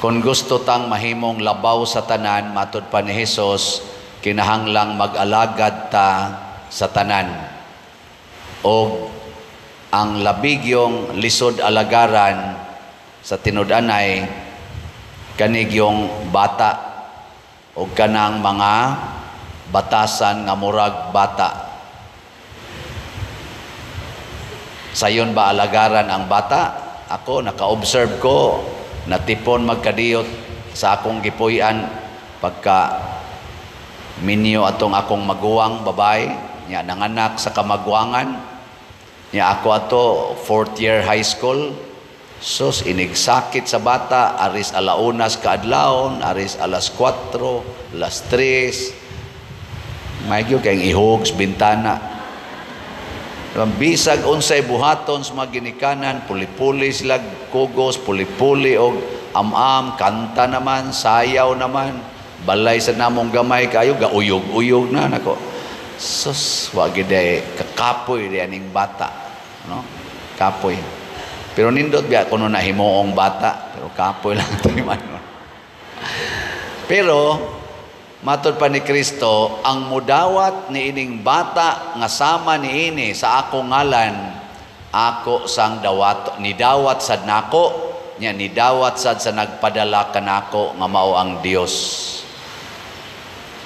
Kung gusto tang mahimong labaw sa tanan, matud pa ni Hesus, kinahanglang mag-alagad ta sa tanan. O ang labigyong lisod alagaran sa tinud-anay, kanig yung bata o kanang mga batasan nga murag bata. Sayon ba alagaran ang bata? Ako, naka-observe ko, natipon magkadiyot sa akong gipuy-an pagka minyo atong akong maguwang babae, niya nanganak sa kamagwangan, niya ako ato, 4th year high school, sus, inigsakit sa bata, aris alaunas kaadlawon, aris alas 4, alas 3, may gyud kayong ihugs, bintana. Bisag unsay buhaton sa mga ginikanan, puli-puli sila kugos, puli-puli o am-am, kanta naman, sayaw naman, balay sa namong gamay kayo, gauyog-uyog na nako. Sus, wag gid kakapoy di aning bata, no? Kapoy. Pero nindot biya kuno na himuong bata, pero kapoy lang tayo man. Pero matod pa ni Kristo, ang mudawat ni ining bata nga sama ni ini sa akong ngalan, ako sang dawat, ni dawat sad nako, nya ni dawat sad sa nagpadala kanako nga mao ang Dios.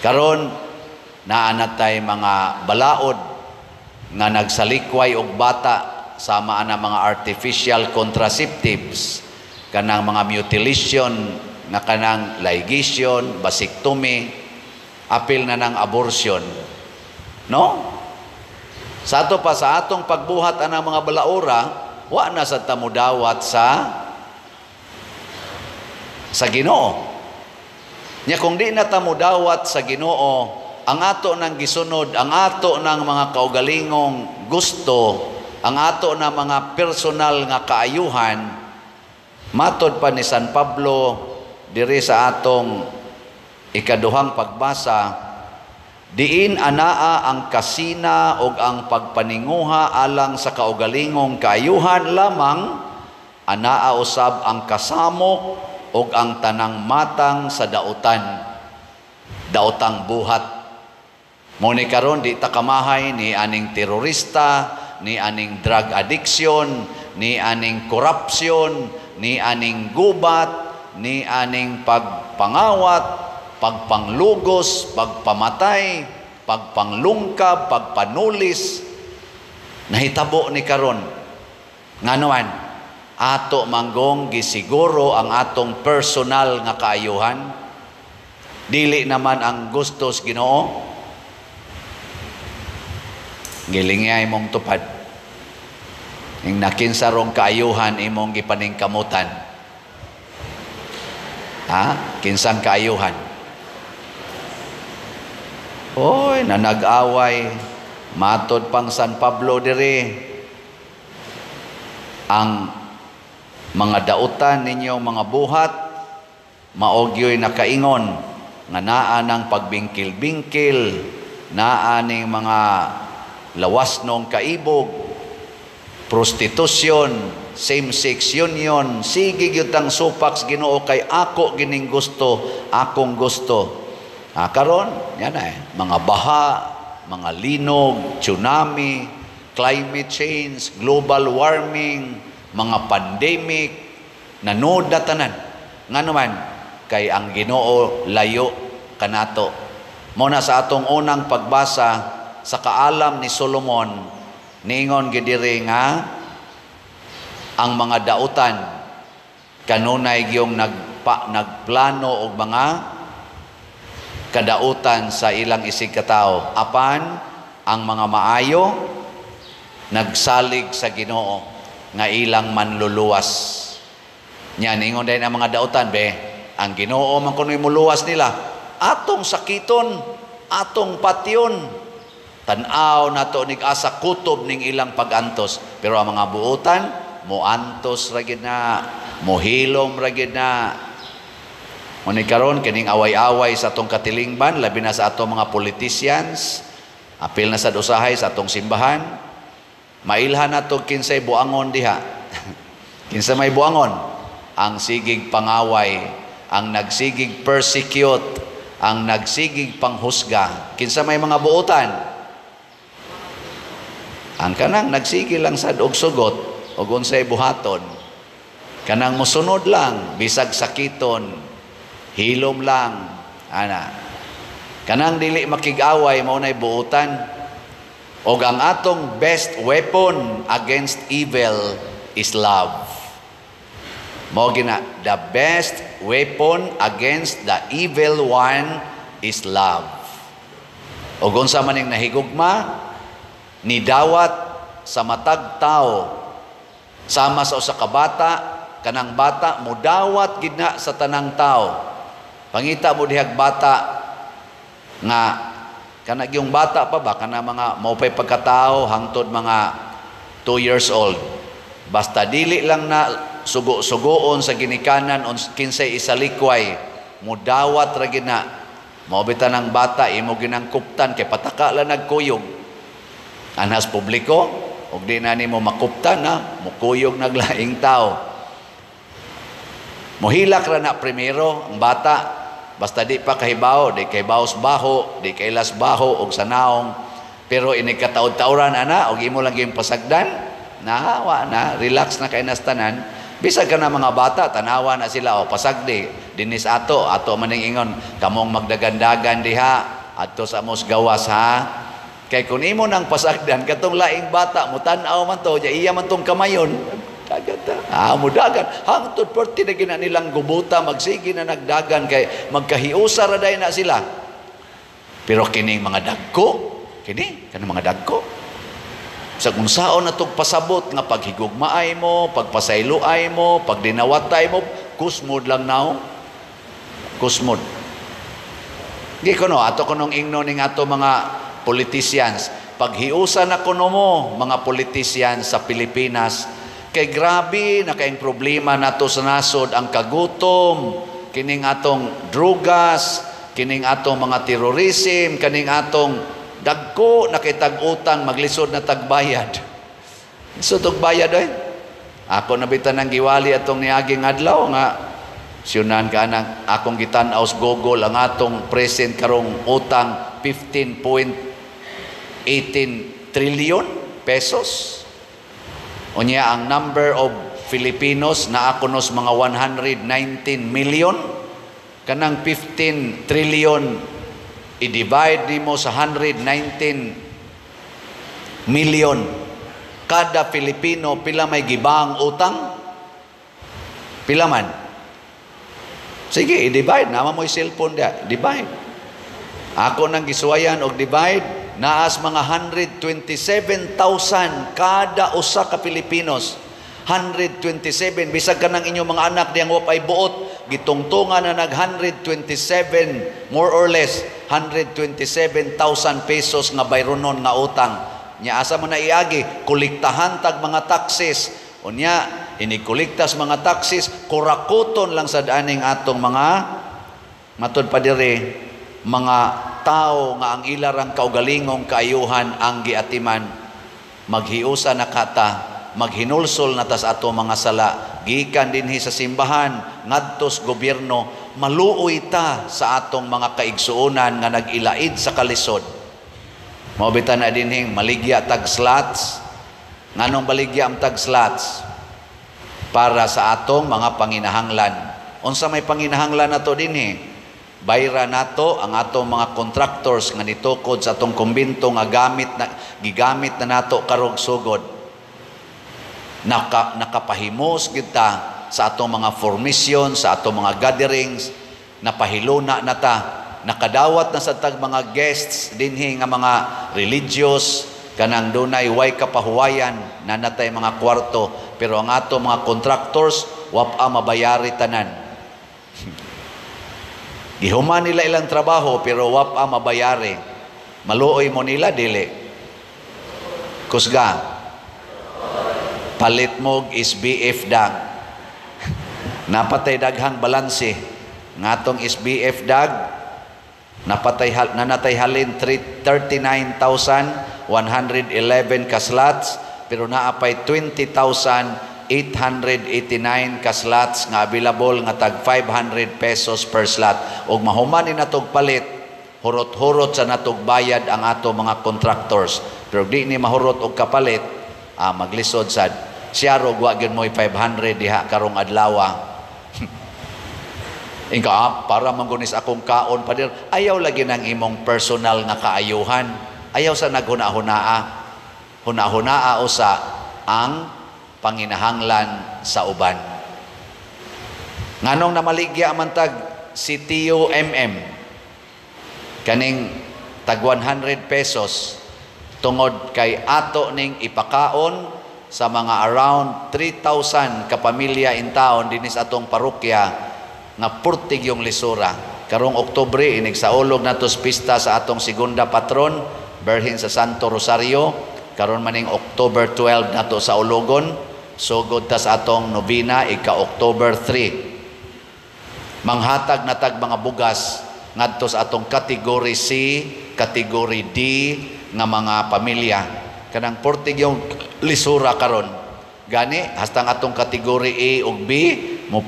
Karon naanatay mga balaod nga nagsalikway og bata sama ana mga artificial contraceptives, kanang mga mutilation, nga kanang ligation, vasectomy, apil na ng abortion, no? Sa ato pa sa atong pagbuhat anang mga balaura, wa na sa tamudawat sa Ginoo. Nya kung di na tamudawat sa Ginoo, ang ato nang gisunod, ang ato nang mga kaugalingong gusto, ang ato na mga personal nga kaayuhan, matod pa ni San Pablo diri sa atong ikaduhang pagbasa, diin anaa ang kasina o ang pagpaninguha alang sa kaugalingong kaayuhan lamang, anaa usab ang kasamo o ang tanang matang sa daotang buhat. Muni karon di ta kamahay ni aning terorista, ni aning drug addiction, ni aning corruption, ni aning gubat, ni aning pagpangawat, pagpanglugos, pagpamatay, pagpanglungkab, pagpanulis. Nahitabo ni karon nganuan ato manggong gisiguro ang atong personal nga kaayuhan, dili naman ang gustos Ginoo. Gilingay imong tupad ing nakinsarong kaayuhan imong gipaningkamutan. Kinsang kaayuhan? Oy, nanag-away, matod pang San Pablo diri, ang mga dautan ninyo mga buhat, maogyo'y nakaingon, nga naa ng pagbingkil-bingkil, naa ning mga lawas nung kaibog, prostitusyon, same-sex union, sige gyutang supaks Ginoo kay ako gining gusto, akong gusto. Karon, yan mga baha, mga linog, tsunami, climate change, global warming, mga pandemic, nanood na tanan. Nga naman, kay ang Ginoo layo kanato. Muna sa atong unang pagbasa sa kaalam ni Solomon, niingon gidiri nga ang mga dautan kanunay gyung nagplano og mga kadautan sa ilang isig katao, apan ang mga maayo nagsalig sa Ginoo nga ilang manluluwas. Nya ningon din ang mga dautan, ang Ginoo man kuno'y muluwas nila, atong sakiton, atong patyon, tan-aw nato nig asa kutob ning ilang pagantos, pero ang mga buutan moantos ra gid na, mohilom ra gid na. Muni karon kining away-away sa atong katilingban, labi na sa atong mga politicians, apil na sa usahay sa atong simbahan, mailhan nato kinsay buangon diha. Kinsa may buangon? Ang sigig pangaway ang nagsigig persecute, ang nagsigig panghusga. Kinsa may mga buotan? Ang kanang nagsigi lang sad og sugot og unsay buhaton. Kanang mosunod lang, bisag sakiton, hilom lang, ana. Kanang dili makig-away mao nay buotan. Og ang atong best weapon against evil is love. Mao gina, the best weapon against the evil one is love. O unsa man ning nahigugma, nidawat sa matag tao, sama sa usa ka bata, kanang bata mudawat gid na sa tanang tao. Pangita mo dihag bata nga kanang yung bata pa ba kana mga maupay pagkatao hangtod mga 2 years old. Basta dili lang na sugo-sugoon sa ginikanan on kinsay isalikway, mudawat ra gid na. Maobitan ng bata imo ginangkuptan kay pataka lang nagkuyog. Anhas publiko og di na nimo makuptan na mukuyog naglaing tao. Mohilak ra na primero ang bata, basta di pa kahibaw, di kay baos baho, di kay las baho og sanaong. Pero ini kataod-tauran ana og imo lang gyud pasagdan, nahawa na, relax na kay nastanan. Bisag ka na mga bata, tanawa na sila, o pasagdi, dinis ato maning ingon, kamong magdagandagan diha, ato sa mos gawas ha. Kay kung imo nang pasagdan, katong laing bata, mutanaw man to, iya man tong kamayon, mudagan, hangtod perti na gina nilang gubuta, magsige na nagdagan, kay magkahiusa raday na sila. Pero kining mga dagko, kanang mga dagko, sa kung saon na itong pasabot nga paghigugmaay mo, pagpasayloay mo, pagdinawatay mo, kusmod lang now. Kusmod. Hindi ko no, ato ko nung ingno ning ato mga politicians. Paghiusan na kuno mo, mga politicians sa Pilipinas, kay grabe na kayong problema nato sa nasod, ang kagutom, kining atong drugas, kining atong mga terrorism, kining atong dagko na kay tag-utang maglisod na tagbayad. So tagbayad ay. Ako nabitan ng giwali atong niaging adlaw nga siyunan ka nang akong gitan-aw sa Google ang atong present karong utang 15.18 trillion pesos. Unya ang number of Filipinos na akonos mga 119 million, kanang 15 trillion i-divide nimo sa 119 million. Kada Filipino pila may gibang utang? Pila man? Sige, i-divide. Nama mo'y cellphone dia. Divide. Ako nang gisuwayan og divide, naas mga 127,000 kada usa ka Pilipinos. 127. Bisag ka ng inyong mga anak diyang wapay buot, gitungtungan na nag 127, more or less, 127,000 pesos nga bayronon nga utang. Nya asa mo na iagi, kuliktahan tag mga taxes. Unya, inikuliktas mga taxes, kurakuton lang sa daning atong mga matod pa dire, mga tao nga ang ilarang kaugalingong kaayuhan ang giatiman. Maghiusa na kata, maghinulsol na tas ato mga sala, gikan dinhi sa simbahan, ngadtos gobyerno, maluoy ta sa atong mga kaigsuonan nga nag-ilaid sa kalisod. Maobitan na dinhing maligya tag slots. Nganong baligya ang tag slots? Para sa atong mga panginahanglan. Unsa may panginahanglan nato dinhi? Bayra nato ang atong mga contractors nga nitukod sa atong kumbinto nga gigamit na nato karong sugod. Nakapahimos kita sa atong mga formation, sa atong mga gatherings, napahiluna na ta, nakadawat na sa tag mga guests dinhi nga mga religious, kanang dunay way kapahuwayan na natay mga kwarto, pero ang atong mga contractors wapa mabayari tanan. Gihuman nila ilang trabaho pero wapa mabayari. Maluoy mo nila dili. Kusga. Palit mo SBF dag. Napatay daghang balanse. Ngatong SBF dag nanatay halin 39,111 ka slots pero naapay 20,900 889 ka slots nga available nga tag 500 pesos per slot. Og mahuman ni natog palit, hurot-hurot sa natog bayad ang ato mga contractors. Pero di ni mahurot og kapalit, maglisod sad. Siya ro wa gyud mo'y 500 diha karong adlaw. Ingka para manggunis akong kaon padir. Ayaw lagi ng imong personal nga kaayuhan. Ayaw sa naghuna-hunaa. Huna-hunaa usa ang panginahanglan sa uban. Nganong namaligya man tag si Tio MM kaning tag 100 pesos tungod kay ato ning ipakaon sa mga around 3,000 kapamilya in town dinis atong parokya nga purtig yung lisura. Karong Oktubre inig sa ulog natos pista sa atong segunda patron Birhen sa Santo Rosario. Karon maning October 12 nato sa ulogon. Sugod ta sa atong novena ika-October 3. Manghatag na tag mga bugas ngadto sa atong category C, category D nga mga pamilya. Kanang purtig yung lisura karon. Gani hastang atong category A ug B mo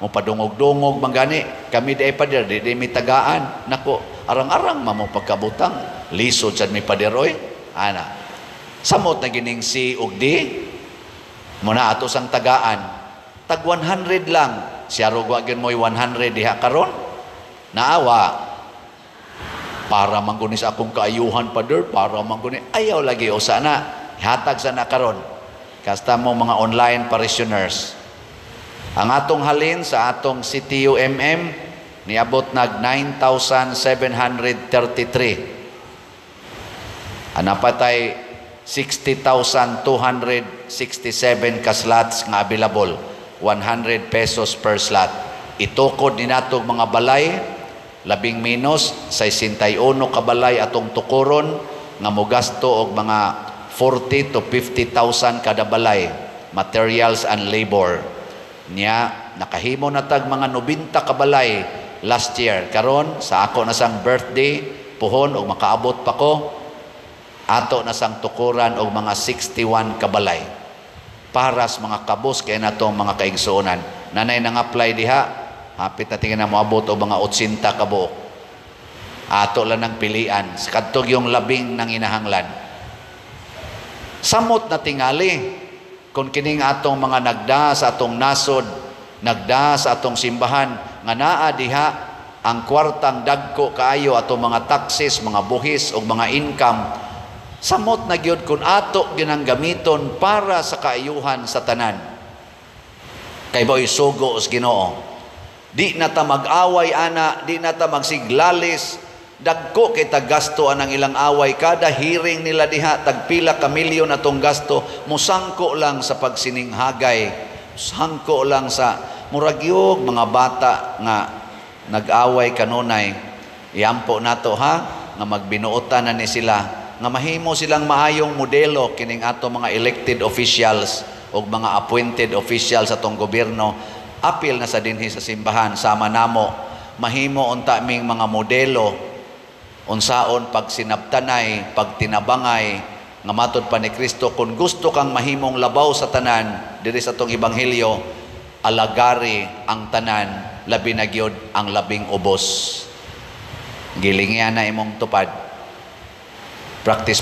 padungog-dungog man gani. Kami di pader di mi tagaan. Nako, arang-arang mamo pagkabutang. Lisod sad mi pader oy. Ana. Samot na gining C ug D. Muna ato sang tagaan. Tag 100 lang. Siya ro wa gyud mo'y 100 diha karon. Naawa. Para manggunis akong kaayuhan pader, para manggunis. Ayaw lagi o sana. Hatag sana karon. Kasta mo mga online parishioners. Ang atong halin sa atong CTUMM niabot nag 9,733. Anapatay 60,267 ka slots nga available. 100 pesos per slot. Itukod ni natong mga balay, labing minus, 61 ka balay atong tukuron, nga mogasto og mga 40 to 50,000 kada balay, materials and labor. Niya, nakahimo na tag mga 90 ka balay last year. Karon sa ako na sang birthday, puhon og makaabot pa ko, ato na sang tukuran og mga 61 ka balay. Paras mga kabos kay natong mga kaigsuonan. Nanay nang apply diha, hapit na tingin na moabot og mga 80 ka buok. Ato lang ng pilian. Kadtog yung labing nang inahanglan. Samot na tingali. Kung kining atong mga nagda sa atong nasod, nagda sa atong simbahan, nga naa diha ang kwartang dagko kaayo atong mga taxes, mga buhis o mga income, samot na gyud kun ato ginang gamiton para sa kaayuhan sa tanan. Kay boy sugo os Ginoo. Di na ta mag-away ana, di na ta magsiglalis. Dagko kay tagasto anang ilang away kada hearing nila diha tagpila ka milyon atong gasto musangko lang sa pagsininghagay, sangko lang sa muragyog mga bata nga nag-away kanunay. Iampo nato ha nga magbinuotan na ni sila nga mahimo silang maayong modelo kining ato mga elected officials o mga appointed officials sa atong gobyerno. Apil na sa dinhi sa simbahan sama namo mahimo unta ming mga modelo unsaon pag sinabtanay, pag tinabangay nga matod pa ni Kristo. Kung gusto kang mahimong labaw sa tanan diri sa atong ebanghelyo, alagari ang tanan, labi na gyud ang labing ubos. Gilingyan na imong tupad. Practice.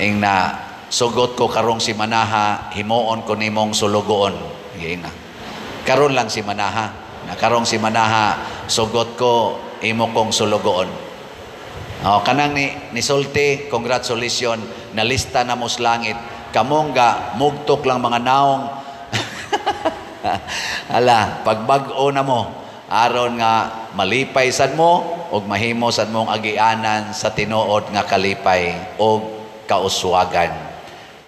Ing na sugot ko karong si Manaha, himuon ko nimong sulugoon. Gina. Karon lang si Manaha. Na karong si Manaha, sugot ko imo kong sulugoon. Kanang ni Sulti, congratulations, nalista na mo sa langit. Kamong ga, mugtok lang mga naong. Ala, pagbag-o na mo, aron nga malipay sad mo, o mahimo sad mong agianan sa tinuod nga kalipay o kauswagan.